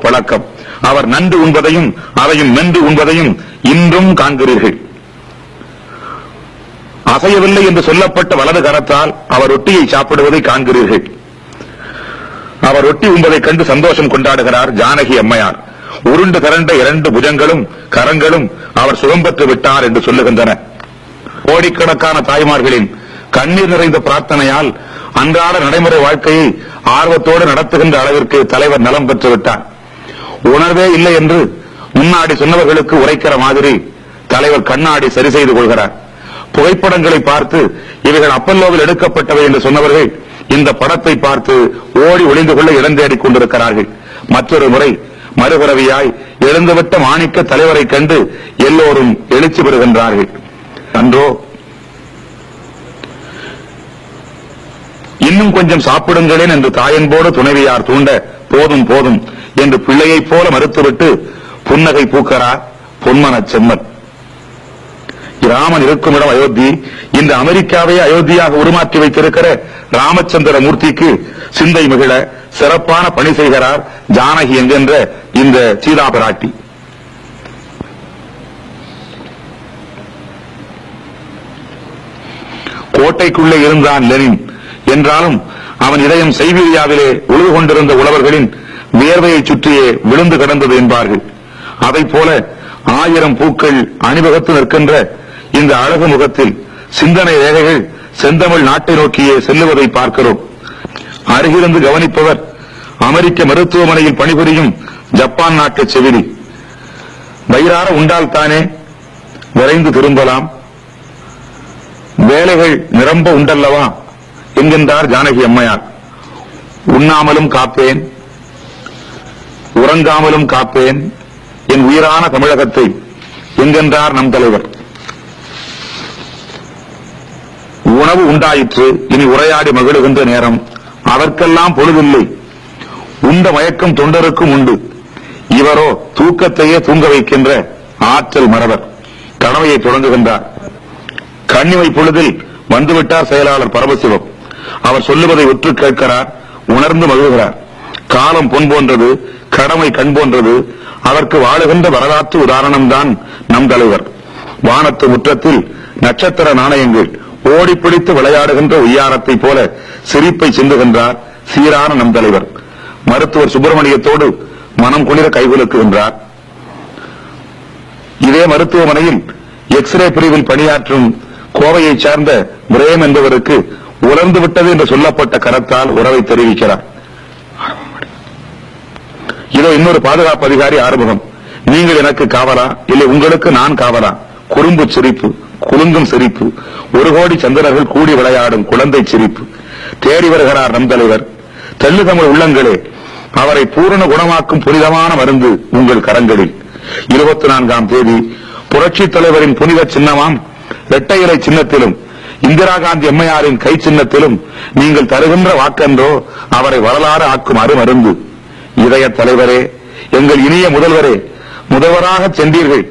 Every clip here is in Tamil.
பழக்கம். அவர் நன்று உண்பதையும் அதையும் மென்று உண்பதையும் இன்றும் காண்கிறீர்கள். அசையவில்லை என்று சொல்லப்பட்ட வலது கரத்தால் அவர் ரொட்டியை சாப்பிடுவதை காண்கிறீர்கள். அவர் ரொட்டி உண்பதை கண்டு சந்தோஷம் கொண்டாடுகிறார் ஜானகி அம்மையார். உருண்டு திரண்ட 2 புஜங்களும் கரங்களும் அவர் சுகம் பெற்று விட்டார் என்று சொல்லுகின்றன. கோடிக்கணக்கான தாய்மார்களின் கண்ணீர் நிறைந்த பிரார்த்தனையால் அன்றாட நடைமுறை வாழ்க்கையை ஆர்வத்தோடு நடத்துகின்ற அளவிற்கு தலைவர் நலம் பெற்று விட்டார். உணர்வே இல்லை என்று முன்னாடி சொன்னவர்களுக்கு உரைக்கிற மாதிரி தலைவர் கண்ணாடி சரி செய்து கொள்கிறார். புகைப்படங்களை பார்த்து இவைகள் அப்பல்லோவில் எடுக்கப்பட்டவை என்று சொன்னவர்கள் இந்த படத்தை பார்த்து ஓடி ஒளிந்து கொள்ள இடம் தேடிக் கொண்டிருக்கிறார்கள். மற்றொரு முறை மறுபிறவியாய் எழுந்துவிட்ட மாணிக்க தலைவரை கண்டு எல்லோரும் எழுச்சி பெறுகின்றார்கள். அன்றோ இன்னும் கொஞ்சம் சாப்பிடுங்களேன் என்று தாயன்போடு துணைவியார் தூண்ட போதும் போதும் என்று பிள்ளையைப் போல மறுத்துவிட்டு புன்னகை பூக்கிறார் பொன்மனச் செம்மல். ராமன் இருக்கும் இடம் அயோத்தி. இந்த அமெரிக்காவை அயோத்தியாக உருமாற்றி வைத்திருக்கிற ராமச்சந்திர மூர்த்திக்கு சிந்தை மிகிழ சிறப்பான பணி செய்கிறார் ஜானகி என்கின்ற இந்த சீதா பிராட்டி. கோட்டைக்குள்ளே இருந்தான் லெனின் என்றாலும் அவன் இதயம் சைபீரியாவிலே உழுது கொண்டிருந்த உழவர்களின் வியர்வையை சுற்றியே விழுந்து கிடந்தது என்பார்கள். அதைப் போல 1000 பூக்கள் அணிவகுத்து நிற்கின்ற இந்த அழகு முகத்தில் சிந்தனை ரேகைகள் செந்தமிழ் நாட்டை நோக்கியே செல்லுவதை பார்க்கிறோம். அருகிலிருந்து கவனிப்பவர் அமெரிக்க மருத்துவமனையில் பணிபுரியும் ஜப்பான் நாட்டு செவிலி. வயிறார உண்டால் தானே விரைந்து திரும்பலாம், வேலைகள் நிரம்ப உண்டல்லவா என்கின்றார் ஜானகி அம்மையார். உண்ணாமலும் காப்பேன், உறங்காமலும் காப்பேன் என் உயிரான தமிழகத்தை என்கின்றார் நம் தலைவர். உணவு உண்டாயிற்று, இனி உரையாடி மகிழுகின்ற நேரம். அதற்கெல்லாம் பொழுதில்லை. உண்ட மயக்கம் தொண்டருக்கும் உண்டு. இவரோ தூக்கத்தையே தூங்க வைக்கின்ற ஆற்றல் மறவர். கடமையை தொடங்குகின்றார். கண்ணிமை பொழுதில் வந்துவிட்டார் செயலாளர் பரமசிவம். அவர் சொல்லுவதை உற்று கேட்கிறார், உணர்ந்து மகிழ்கிறார். காலம் பொன் போன்றது, கடமை கண் போன்றது. அதற்கு வாழுகின்ற வரலாற்று உதாரணம்தான் நம் தலைவர். வானத்து முற்றத்தில் நட்சத்திர நாணயங்கள் ஓடிப்பிடித்து விளையாடுகின்ற உய்யாரத்தை போல சிரிப்பை சிந்துகின்றார் சீரான நம் தலைவர். மருத்துவர் சுப்பிரமணியத்தோடு மனம் குளிர கைகுலுக்குகின்றார். இதே மருத்துவமனையில் எக்ஸ்ரே பிரிவில் பணியாற்றும் கோவையைச் சார்ந்த பிரேம் என்பவருக்கு உலர்ந்து விட்டது என்று சொல்லப்பட்ட கரத்தால் உறவை தெரிவிக்கிறார். இதோ இன்னொரு பாதுகாப்பு அதிகாரி ஆறுமுகம். நீங்கள் எனக்கு காவலா, இல்லை உங்களுக்கு நான் காவலா? குறும்பு சிரிப்பு, குலுங்கும் சிரிப்பு, 1 கோடி சந்திரர்கள் கூடி விளையாடும் குழந்தை சிரிப்பு. தேடி வருகிறார் நம் தலைவர். தெள்ளு தமிழ் உள்ளங்களே, அவரை பூரண குணமாக்கும் புனிதமான மருந்து உங்கள் கரங்களில். 24ஆம் தேதி புரட்சித் தலைவரின் புனித சின்னமாம் இரட்டை இலை சின்னத்திலும் இந்திரா காந்தி அம்மையாரின் கை சின்னத்திலும் நீங்கள் தருகின்ற வாக்கென்றோ அவரை வரலாறு ஆக்கும் அருமருந்து. இதய தலைவரே, எங்கள் இனிய முதல்வரே, முதல்வராக சென்றீர்கள்,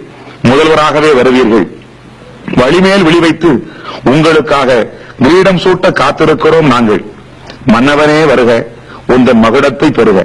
முதல்வராகவே வருவீர்கள். வழிமேல் விழி வைத்து உங்களுக்காக கிரீடம் சூட்ட காத்திருக்கிறோம் நாங்கள். மன்னவனே வருக, உந்தன் மகுடத்தை பெறுக.